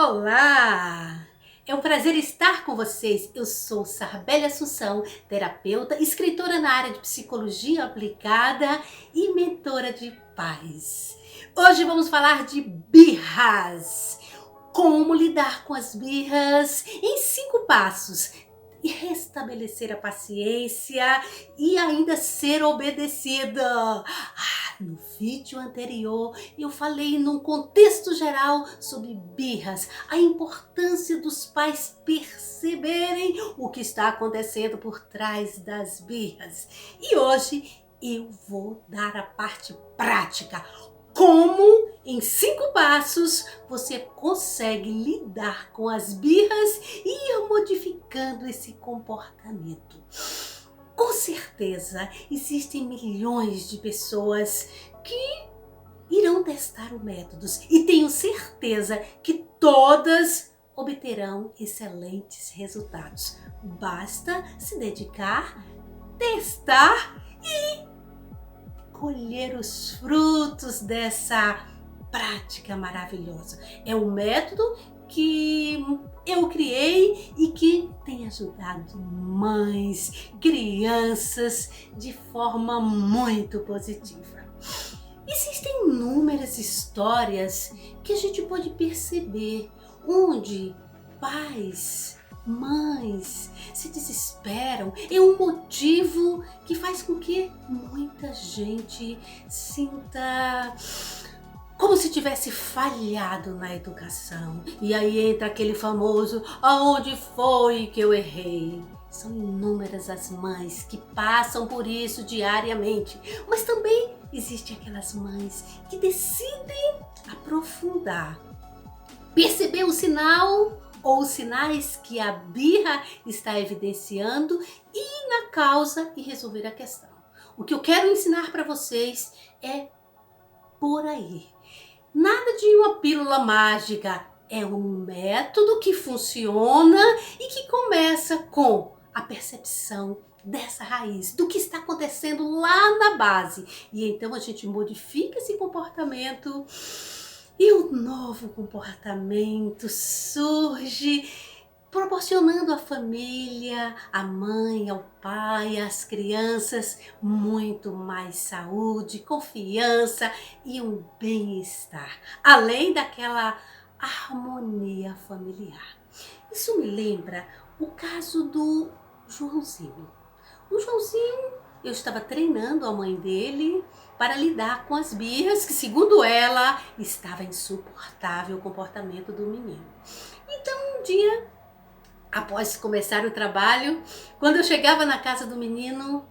Olá! É um prazer estar com vocês. Eu sou Sarbélia Assunção, terapeuta, escritora na área de psicologia aplicada e mentora de paz. Hoje vamos falar de birras. Como lidar com as birras em 5 passos. E restabelecer a paciência e ainda ser obedecida. No vídeo anterior eu falei num contexto geral sobre birras, a importância dos pais perceberem o que está acontecendo por trás das birras. E hoje eu vou dar a parte prática. Como em 5 passos você consegue lidar com as birras e ir modificando esse comportamento. Com certeza existem milhões de pessoas que irão testar os métodos e tenho certeza que todas obterão excelentes resultados. Basta se dedicar, testar e colher os frutos dessa prática maravilhosa. É um método que eu criei e que tem ajudado mães, crianças de forma muito positiva. Existem inúmeras histórias que a gente pode perceber onde pais, mães se desesperam. É um motivo que faz com que muita gente sinta como se tivesse falhado na educação. E aí entra aquele famoso: aonde foi que eu errei? São inúmeras as mães que passam por isso diariamente, mas também existem aquelas mães que decidem aprofundar, perceber o sinal ou os sinais que a birra está evidenciando e ir na causa e resolver a questão. O que eu quero ensinar para vocês é por aí. Nada de uma pílula mágica, é um método que funciona e que começa com a percepção dessa raiz, do que está acontecendo lá na base. E então a gente modifica esse comportamento e um novo comportamento surge, proporcionando à família, à mãe, ao pai, às crianças muito mais saúde, confiança e um bem-estar, além daquela harmonia familiar. Isso me lembra o caso do Joãozinho. O Joãozinho, eu estava treinando a mãe dele para lidar com as birras que, segundo ela, estava insuportável o comportamento do menino. Então, um dia, após começar o trabalho, quando eu chegava na casa do menino,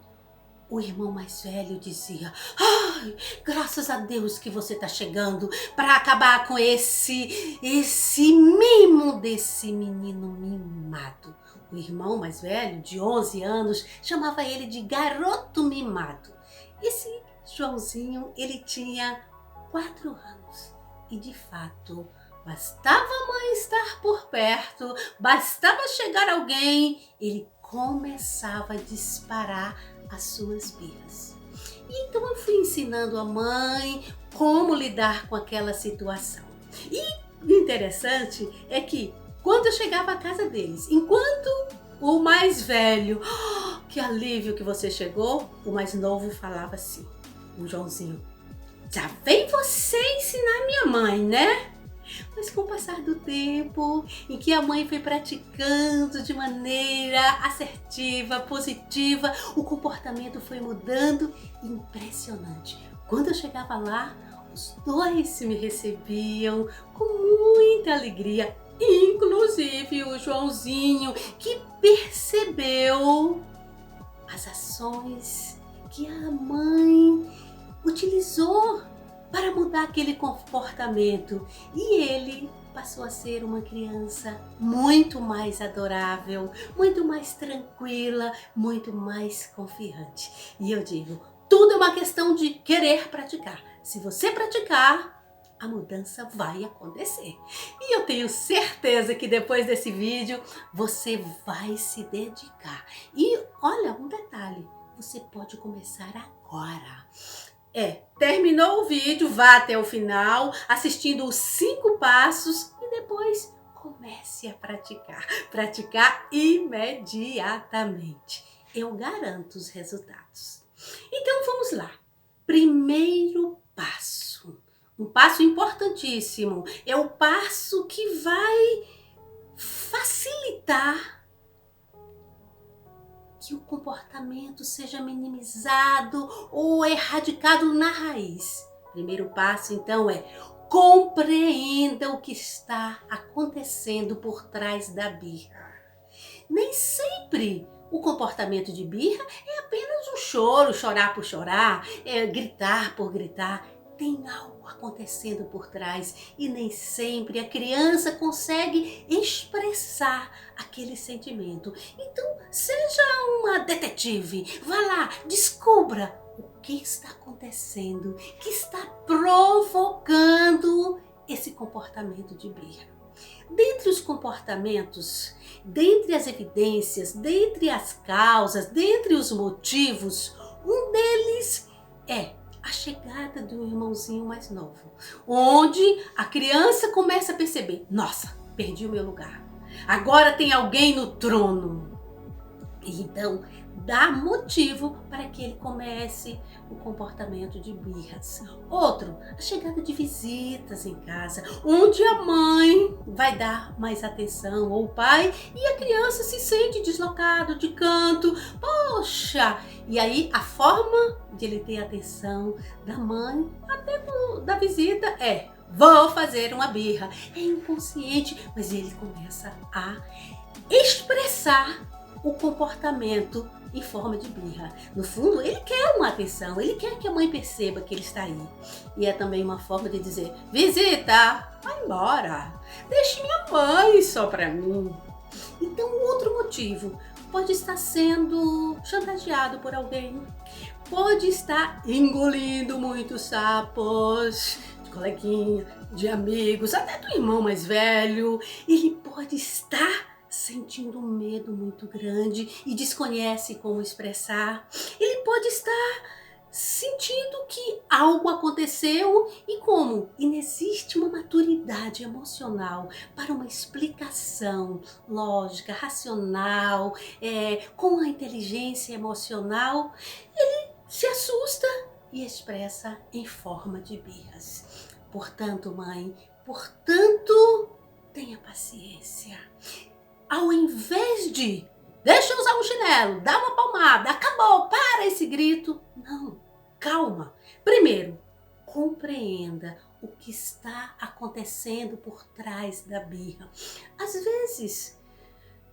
o irmão mais velho dizia: ai, graças a Deus que você está chegando para acabar com esse mimo desse menino mimado. O irmão mais velho, de 11 anos, chamava ele de garoto mimado. Esse Joãozinho, ele tinha 4 anos e, de fato, bastava a mãe estar por perto, bastava chegar alguém, ele começava a disparar as suas birras. E então eu fui ensinando a mãe como lidar com aquela situação. E o interessante é que quando eu chegava à casa deles, enquanto o mais velho: "Oh, que alívio que você chegou", o mais novo falava assim, o Joãozinho: "Já vem você ensinar minha mãe, né?" Mas com o passar do tempo, em que a mãe foi praticando de maneira assertiva, positiva, o comportamento foi mudando, impressionante. Quando eu chegava lá, os dois me recebiam com muita alegria, inclusive o Joãozinho, que percebeu as ações que a mãe utilizou para mudar aquele comportamento, e ele passou a ser uma criança muito mais adorável, muito mais tranquila, muito mais confiante. E eu digo, tudo é uma questão de querer praticar. Se você praticar, a mudança vai acontecer. E eu tenho certeza que depois desse vídeo você vai se dedicar. E olha, um detalhe, você pode começar agora. Terminou o vídeo, vá até o final, assistindo os 5 passos e depois comece a praticar. Praticar imediatamente. Eu garanto os resultados. Então vamos lá. Primeiro passo. Um passo importantíssimo. É o passo que vai facilitar que o comportamento seja minimizado ou erradicado na raiz. Primeiro passo, então, é compreenda o que está acontecendo por trás da birra. Nem sempre o comportamento de birra é apenas um choro, chorar por chorar, gritar por gritar. Tem algo acontecendo por trás e nem sempre a criança consegue expressar aquele sentimento. Então, seja uma detetive, vá lá, descubra o que está acontecendo, que está provocando esse comportamento de birra. Dentre os comportamentos, dentre as evidências, dentre as causas, dentre os motivos, um deles é a chegada do irmãozinho mais novo, onde a criança começa a perceber: nossa, perdi o meu lugar, agora tem alguém no trono. E então dá motivo para que ele comece o comportamento de birras. Outro, a chegada de visitas em casa, onde a mãe vai dar mais atenção, ou o pai, e a criança se sente deslocado de canto. Poxa! E aí a forma de ele ter atenção da mãe, até da visita, é: vou fazer uma birra. É inconsciente, mas ele começa a expressar o comportamento em forma de birra. No fundo, ele quer uma atenção, ele quer que a mãe perceba que ele está aí. E é também uma forma de dizer: visita, vai embora, deixe minha mãe só para mim. Então, outro motivo pode estar sendo chantageado por alguém, pode estar engolindo muitos sapos de coleguinha, de amigos, até do irmão mais velho. Ele pode estar sentindo um medo muito grande e desconhece como expressar. Ele pode estar sentindo que algo aconteceu e como inexiste uma maturidade emocional para uma explicação lógica, racional, com a inteligência emocional, ele se assusta e expressa em forma de birras. Portanto, mãe, tenha paciência. Ao invés de deixa eu usar um chinelo, dá uma palmada, acabou, para esse grito. Não, calma. Primeiro, compreenda o que está acontecendo por trás da birra. Às vezes,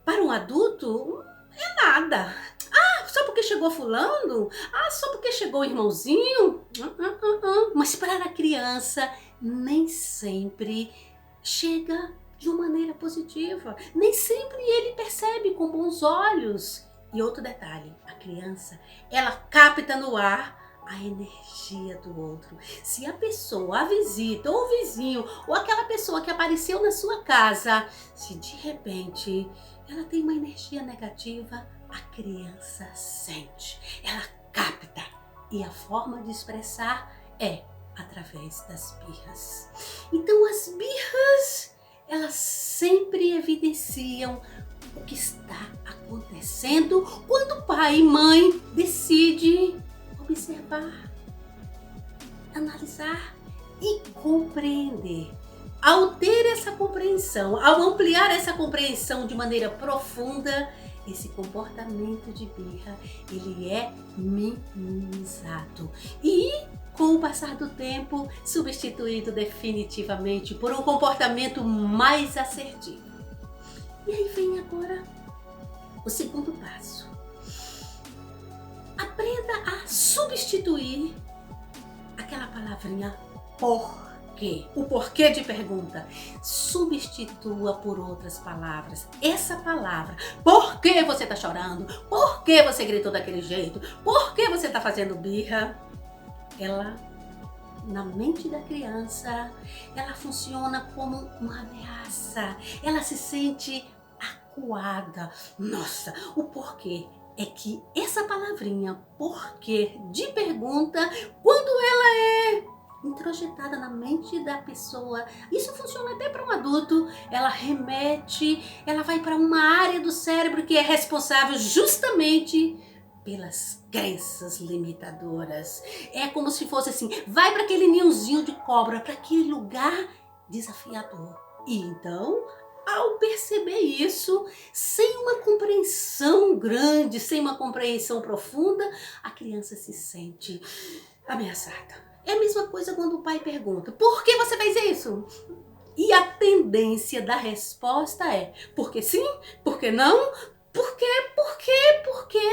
para um adulto, é nada. Ah, só porque chegou fulano? Ah, só porque chegou o irmãozinho? Mas para a criança, nem sempre chega de uma maneira positiva. Nem sempre ele percebe com bons olhos. E outro detalhe, a criança, ela capta no ar a energia do outro. Se a pessoa, a visita, ou o vizinho, ou aquela pessoa que apareceu na sua casa, se de repente ela tem uma energia negativa, a criança sente, ela capta. E a forma de expressar é através das birras. Então as birras, elas sempre evidenciam o que está acontecendo quando pai e mãe decidem observar, analisar e compreender. Ao ter essa compreensão, ao ampliar essa compreensão de maneira profunda, esse comportamento de birra, ele é minimizado e, com o passar do tempo, substituído definitivamente por um comportamento mais assertivo. E aí vem agora o segundo passo. Aprenda a substituir aquela palavrinha porquê. O porquê de pergunta. Substitua por outras palavras. Essa palavra, por que você está chorando? Por que você gritou daquele jeito? Por que você está fazendo birra? Ela, na mente da criança, ela funciona como uma ameaça. Ela se sente acuada. Nossa, o porquê é que essa palavrinha porquê de pergunta, quando ela é introjetada na mente da pessoa. Isso funciona até para um adulto. Ela remete, ela vai para uma área do cérebro que é responsável justamente pelas crenças limitadoras. É como se fosse assim, vai para aquele ninhozinho de cobra, para aquele lugar desafiador. E então, ao perceber isso, sem uma compreensão grande, sem uma compreensão profunda, a criança se sente ameaçada. É a mesma coisa quando o pai pergunta, por que você fez isso? E a tendência da resposta é, porque sim, porque não, por quê,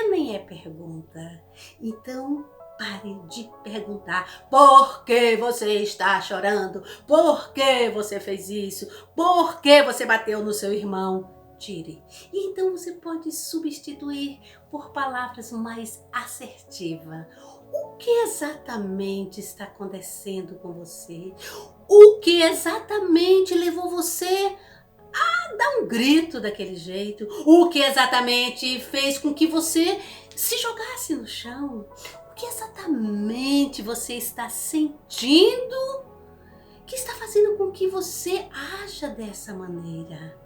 nem é pergunta. Então, pare de perguntar por que você está chorando, por que você fez isso, por que você bateu no seu irmão. Tire. E então você pode substituir por palavras mais assertivas. O que exatamente está acontecendo com você? O que exatamente levou você a dar um grito daquele jeito? O que exatamente fez com que você se jogasse no chão? O que exatamente você está sentindo que está fazendo com que você haja dessa maneira?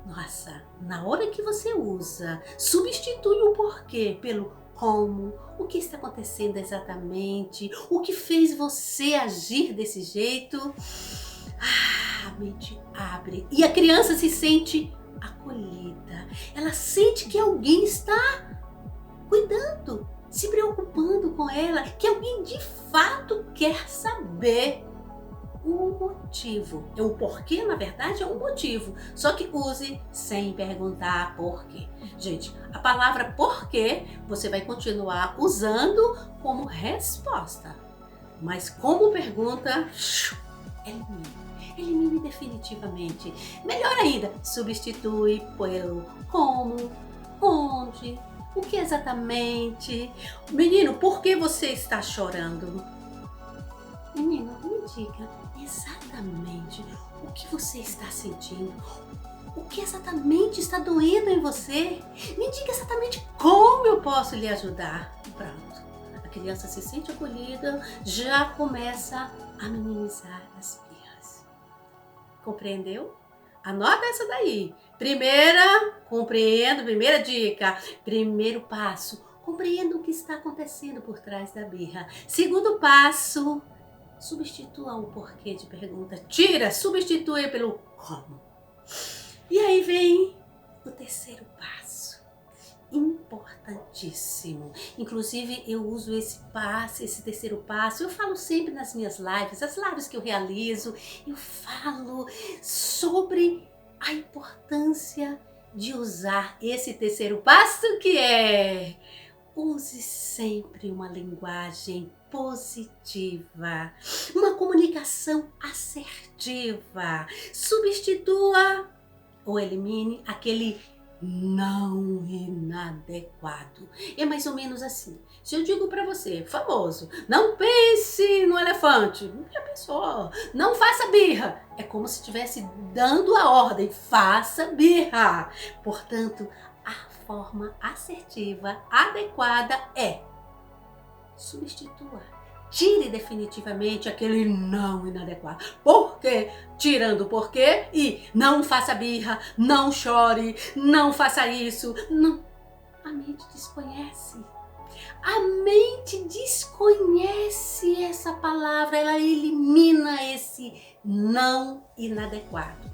Nossa, na hora que você usa, substitui o porquê pelo como, o que está acontecendo exatamente, o que fez você agir desse jeito. A mente abre e a criança se sente acolhida. Ela sente que alguém está cuidando, se preocupando com ela, que alguém de fato quer saber o motivo. O porquê, na verdade, é um motivo. Só que use sem perguntar por quê. Gente, a palavra porquê você vai continuar usando como resposta. Mas como pergunta, elimine. Elimine definitivamente. Melhor ainda, substitui pelo como, onde, o que exatamente. Menino, por que você está chorando? Menino, me diga exatamente o que você está sentindo, o que exatamente está doendo em você. Me diga exatamente como eu posso lhe ajudar. Pronto, a criança se sente acolhida, já começa a minimizar as birras. Compreendeu? Anota essa daí. Primeira dica, primeiro passo, compreenda o que está acontecendo por trás da birra. Segundo passo, substitua o porquê de pergunta. Substitui pelo como. E aí vem o terceiro passo. Importantíssimo. Inclusive, eu uso esse terceiro passo. Eu falo sempre nas minhas lives, as lives que eu realizo, eu falo sobre a importância de usar esse terceiro passo, que é: use sempre uma linguagem positiva, uma comunicação assertiva. Substitua ou elimine aquele não inadequado. É mais ou menos assim. Se eu digo para você, famoso, não pense no elefante, já pensou? Não faça birra. É como se estivesse dando a ordem, faça birra. Portanto, a forma assertiva, adequada é: substitua. Tire definitivamente aquele não inadequado. Por quê? Tirando o porquê e não faça birra, não chore, não faça isso. Não. A mente desconhece. A mente desconhece essa palavra, ela elimina esse não inadequado.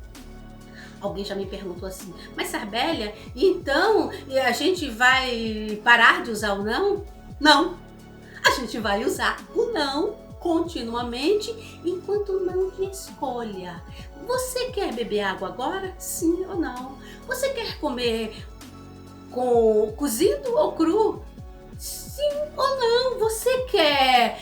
Alguém já me perguntou assim, mas Sarbélia, então a gente vai parar de usar o não? Não. A gente vai usar o não continuamente enquanto não de escolha. Você quer beber água agora? Sim ou não? Você quer comer com cozido ou cru? Sim ou não? Você quer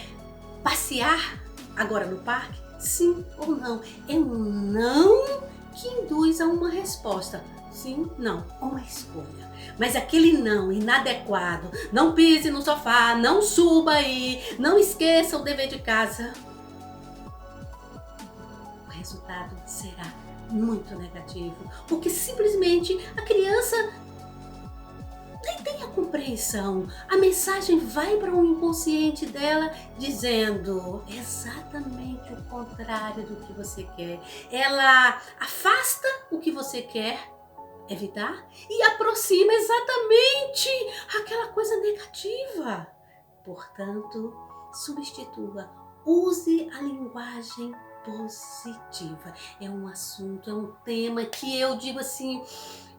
passear agora no parque? Sim ou não? É um não que induz a uma resposta. Sim, não, uma escolha. Mas aquele não inadequado, não pise no sofá, não suba aí, não esqueça o dever de casa, o resultado será muito negativo, porque simplesmente a criança nem tem a compreensão. A mensagem vai para o inconsciente dela dizendo exatamente o contrário do que você quer. Ela afasta o que você quer evitar e aproxima exatamente aquela coisa negativa. Portanto, substitua, use a linguagem positiva. É um assunto, é um tema que eu digo assim,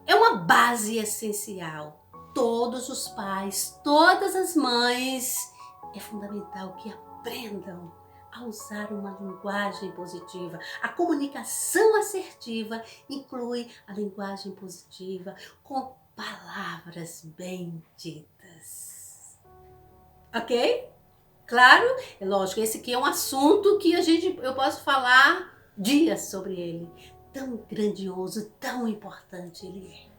é uma base essencial. Todos os pais, todas as mães, é fundamental que aprendam a usar uma linguagem positiva. A comunicação assertiva inclui a linguagem positiva com palavras bem ditas. Ok? Claro, é lógico, esse aqui é um assunto que eu posso falar dias sobre ele. Tão grandioso, tão importante ele é.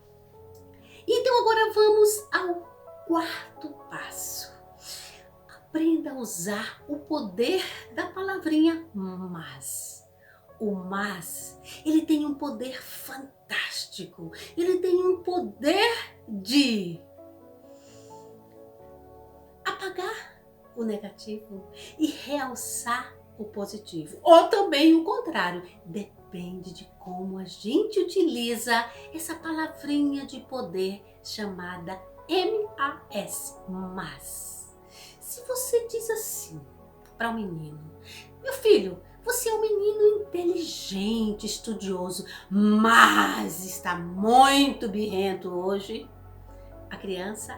Então agora vamos ao quarto passo. Aprenda a usar o poder da palavrinha mas. O mas, ele tem um poder fantástico. Ele tem um poder de apagar o negativo e realçar o positivo. Ou também o contrário. Depende de como a gente utiliza essa palavrinha de poder chamada M-A-S, mas. Se você diz assim para um menino, meu filho, você é um menino inteligente, estudioso, mas está muito birrento hoje.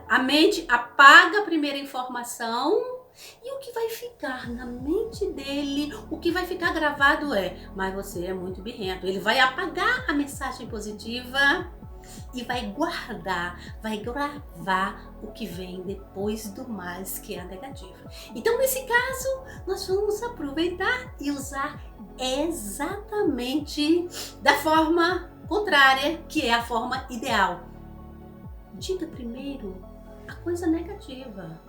A mente apaga a primeira informação e o que vai ficar na mente dele, o que vai ficar gravado mas você é muito birrento. Ele vai apagar a mensagem positiva e vai guardar, vai gravar o que vem depois do mais, que é a negativa. Então, nesse caso, nós vamos aproveitar e usar exatamente da forma contrária, que é a forma ideal. Diga primeiro a coisa negativa.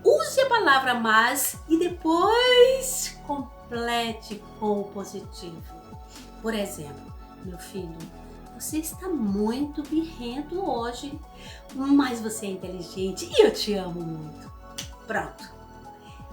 Use a palavra mas e depois complete com o positivo. Por exemplo, meu filho, você está muito birrento hoje, mas você é inteligente e eu te amo muito. Pronto.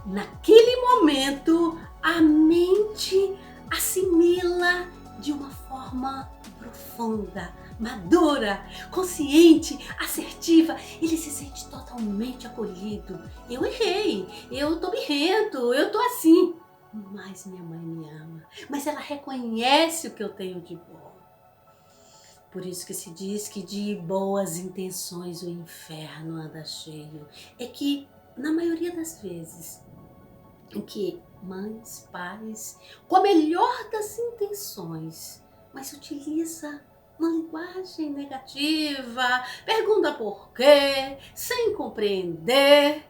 Naquele momento, a mente assimila de uma forma profunda, madura, consciente, assertiva. Ele se sente totalmente acolhido. Eu errei, eu tô birrento, eu tô assim. Mas minha mãe me ama, mas ela reconhece o que eu tenho de bom. Por isso que se diz que de boas intenções o inferno anda cheio. É que, na maioria das vezes, em que mães, pais, com a melhor das intenções, mas se utiliza uma linguagem negativa, pergunta por quê, sem compreender.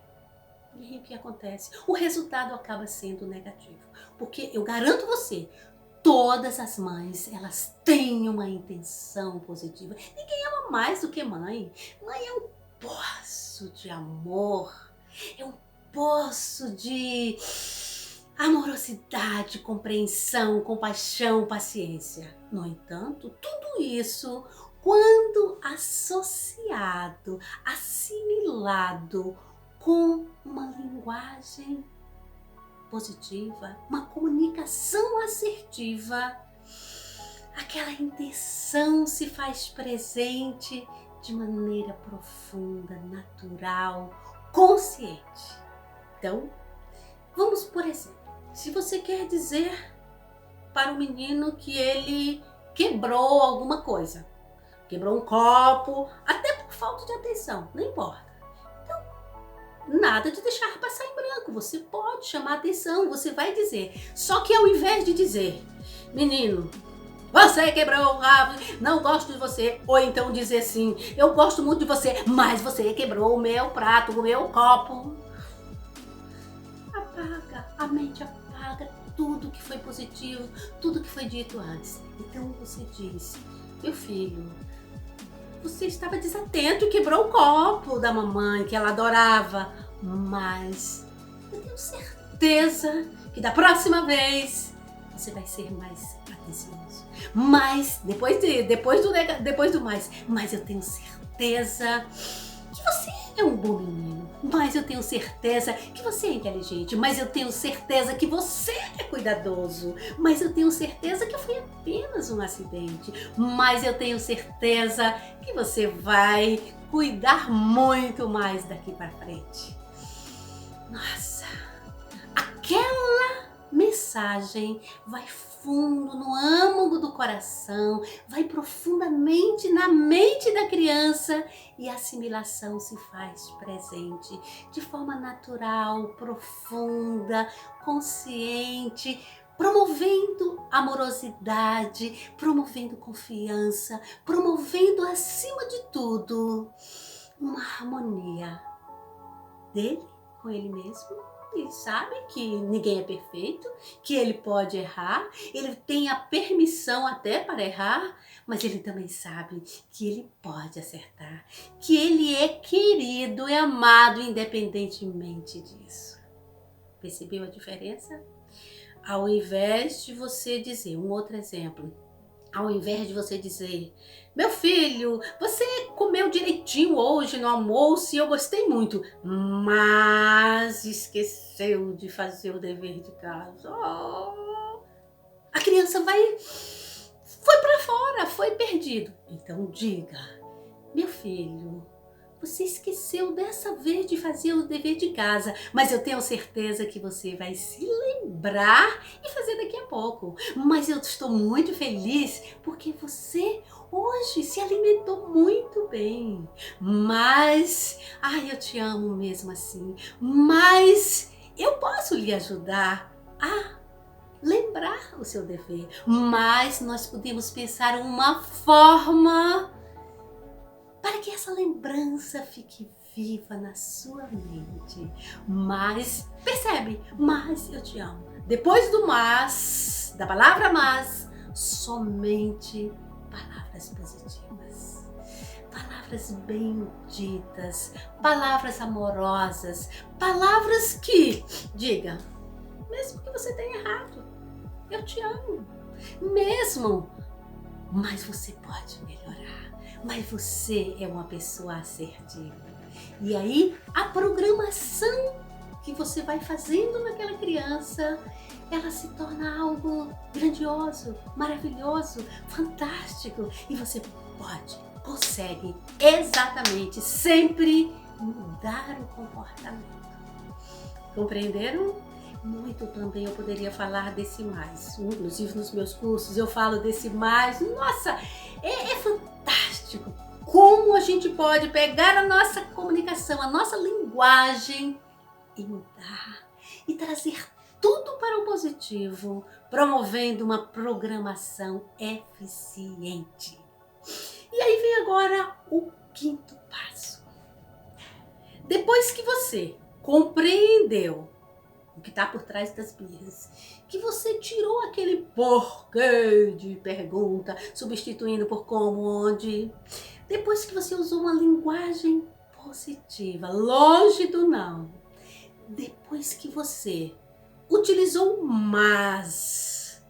E aí o que acontece? O resultado acaba sendo negativo. Porque eu garanto você, todas as mães, elas têm uma intenção positiva. Ninguém ama mais do que mãe. Mãe é um poço de amor, é um poço de amorosidade, compreensão, compaixão, paciência. No entanto, tudo isso, quando associado, assimilado com uma linguagem positiva, uma comunicação assertiva, aquela intenção se faz presente de maneira profunda, natural, consciente. Então, vamos por exemplo, se você quer dizer para o menino que ele quebrou alguma coisa, quebrou um copo, até por falta de atenção, não importa. Nada de deixar passar em branco, você pode chamar a atenção, você vai dizer. Só que ao invés de dizer, menino, você quebrou o rabo, não gosto de você, ou então dizer assim, eu gosto muito de você, mas você quebrou o meu prato, o meu copo. Apaga, a mente apaga tudo que foi positivo, tudo que foi dito antes. Então você diz, meu filho, você estava desatento e quebrou o copo da mamãe, que ela adorava. Mas eu tenho certeza que da próxima vez você vai ser mais atencioso. Mas, depois do mais, mas eu tenho certeza que você é um bom menino, mas eu tenho certeza que você é inteligente, mas eu tenho certeza que você é cuidadoso, mas eu tenho certeza que foi apenas um acidente, mas eu tenho certeza que você vai cuidar muito mais daqui para frente. Nossa, aquela mensagem vai fundo no âmago do coração, vai profundamente na mente da criança e a assimilação se faz presente de forma natural, profunda, consciente, promovendo amorosidade, promovendo confiança, promovendo acima de tudo uma harmonia dele com ele mesmo. Ele sabe que ninguém é perfeito, que ele pode errar, ele tem a permissão até para errar, mas ele também sabe que ele pode acertar, que ele é querido e amado independentemente disso. Percebeu a diferença? Ao invés de você dizer, um outro exemplo, ao invés de você dizer, meu filho, você comeu direitinho hoje no almoço e eu gostei muito, mas esqueceu de fazer o dever de casa. Oh, a criança foi para fora, foi perdido. Então diga, meu filho, você esqueceu dessa vez de fazer o dever de casa, mas eu tenho certeza que você vai se lembrar e fazer daqui a pouco. Mas eu estou muito feliz porque você hoje se alimentou muito bem. Mas, eu te amo mesmo assim. Mas eu posso lhe ajudar a lembrar o seu dever. Mas nós podemos pensar uma forma para que essa lembrança fique viva na sua mente. Mas, percebe? Mas eu te amo. Depois do mas, da palavra mas, somente palavras positivas. Palavras benditas, palavras amorosas, palavras que, diga, mesmo que você tenha errado, eu te amo. Mesmo, mas você pode melhorar. Mas você é uma pessoa assertiva. E aí, a programação que você vai fazendo naquela criança, ela se torna algo grandioso, maravilhoso, fantástico. E você consegue exatamente sempre mudar o comportamento. Compreenderam? Muito também eu poderia falar desse mais. Inclusive nos meus cursos eu falo desse mais. Nossa, é fantástico como a gente pode pegar a nossa comunicação, a nossa linguagem e mudar e trazer tudo para o positivo, promovendo uma programação eficiente. E aí vem agora o quinto passo. Depois que você compreendeu o que está por trás das birras, que você tirou aquele porquê de pergunta, substituindo por como, onde, depois que você usou uma linguagem positiva, longe do não, depois que você utilizou o mas,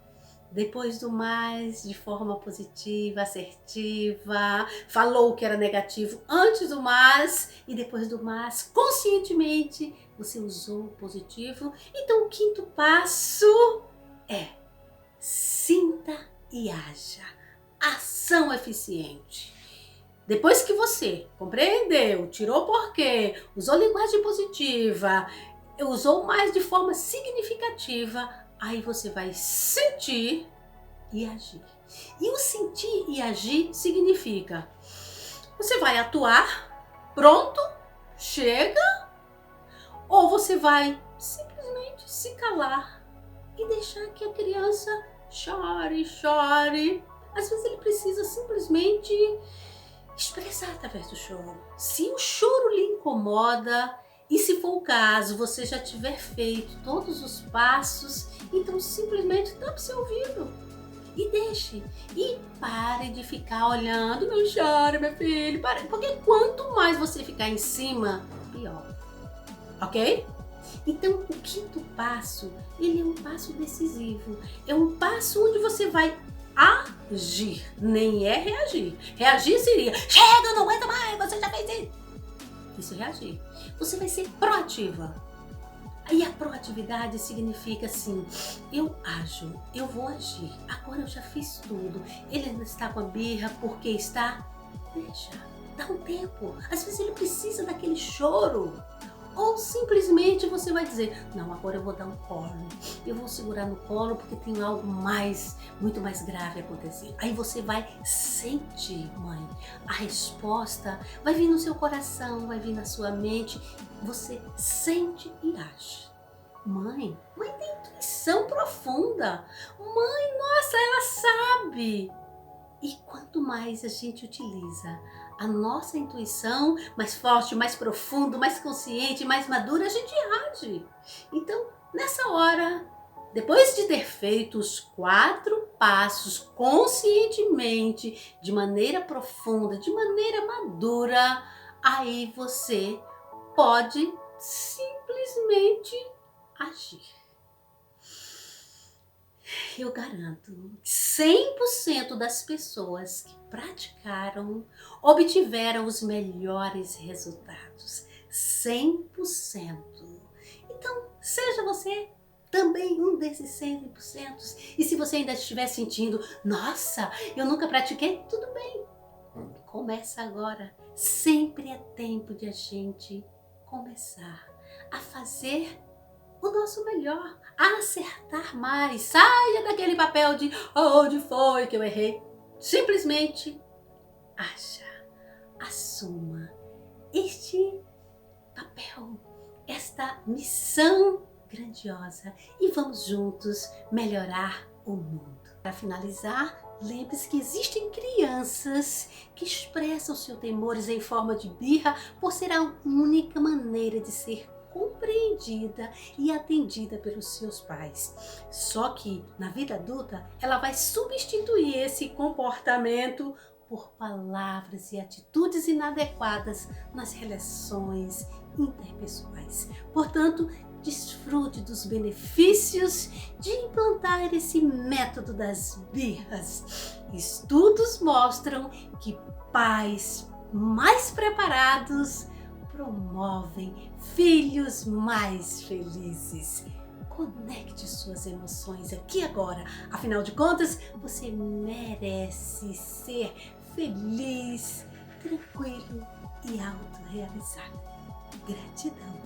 depois do mais de forma positiva, assertiva, falou o que era negativo antes do mas e depois do mas, conscientemente você usou o positivo. Então o quinto passo é sinta e haja. Ação eficiente. Depois que você compreendeu, tirou o porquê, usou linguagem positiva, usou mais de forma significativa, aí você vai sentir e agir. E o sentir e agir significa, você vai atuar, pronto, chega, ou você vai simplesmente se calar e deixar que a criança chore. Às vezes ele precisa simplesmente expressar através do choro. Se o choro lhe incomoda, e se for o caso, você já tiver feito todos os passos, então simplesmente tampe seu ouvido e deixe. E pare de ficar olhando, não chore, meu filho, porque quanto mais você ficar em cima, pior. Ok? Então o quinto passo, ele é um passo decisivo. É um passo onde você vai agir, nem é reagir. Reagir seria, chega, não aguento mais, você já fez isso. Isso é reagir. Você vai ser proativa. Aí a proatividade significa assim, eu ajo, eu vou agir. Agora eu já fiz tudo. Ele não está com a birra porque está... Deixa, dá um tempo. Às vezes ele precisa daquele choro. Ou simplesmente você vai dizer, não, agora eu vou dar um colo. Eu vou segurar no colo porque tem algo muito mais grave acontecendo. Aí você vai sentir, mãe. A resposta vai vir no seu coração, vai vir na sua mente. Você sente e age. Mãe tem intuição profunda. Mãe, nossa, ela sabe. E quanto mais a gente utiliza a nossa intuição, mais forte, mais profundo, mais consciente, mais madura, a gente age. Então, nessa hora, depois de ter feito os 4 passos conscientemente, de maneira profunda, de maneira madura, aí você pode simplesmente agir. Eu garanto, 100% das pessoas que praticaram obtiveram os melhores resultados. 100%. Então, seja você também um desses 100%. E se você ainda estiver sentindo, nossa, eu nunca pratiquei, tudo bem. Começa agora. Sempre é tempo de a gente começar a fazer o nosso melhor, a acertar mais. Saia daquele papel de onde foi que eu errei. Simplesmente assuma este papel, esta missão grandiosa e vamos juntos melhorar o mundo. Para finalizar, lembre-se que existem crianças que expressam seus temores em forma de birra por ser a única maneira de ser compreendida e atendida pelos seus pais. Só que na vida adulta ela vai substituir esse comportamento por palavras e atitudes inadequadas nas relações interpessoais. Portanto, desfrute dos benefícios de implantar esse método das birras. Estudos mostram que pais mais preparados promovem filhos mais felizes. Conecte suas emoções aqui agora. Afinal de contas, você merece ser feliz, tranquilo e autorrealizado. Gratidão.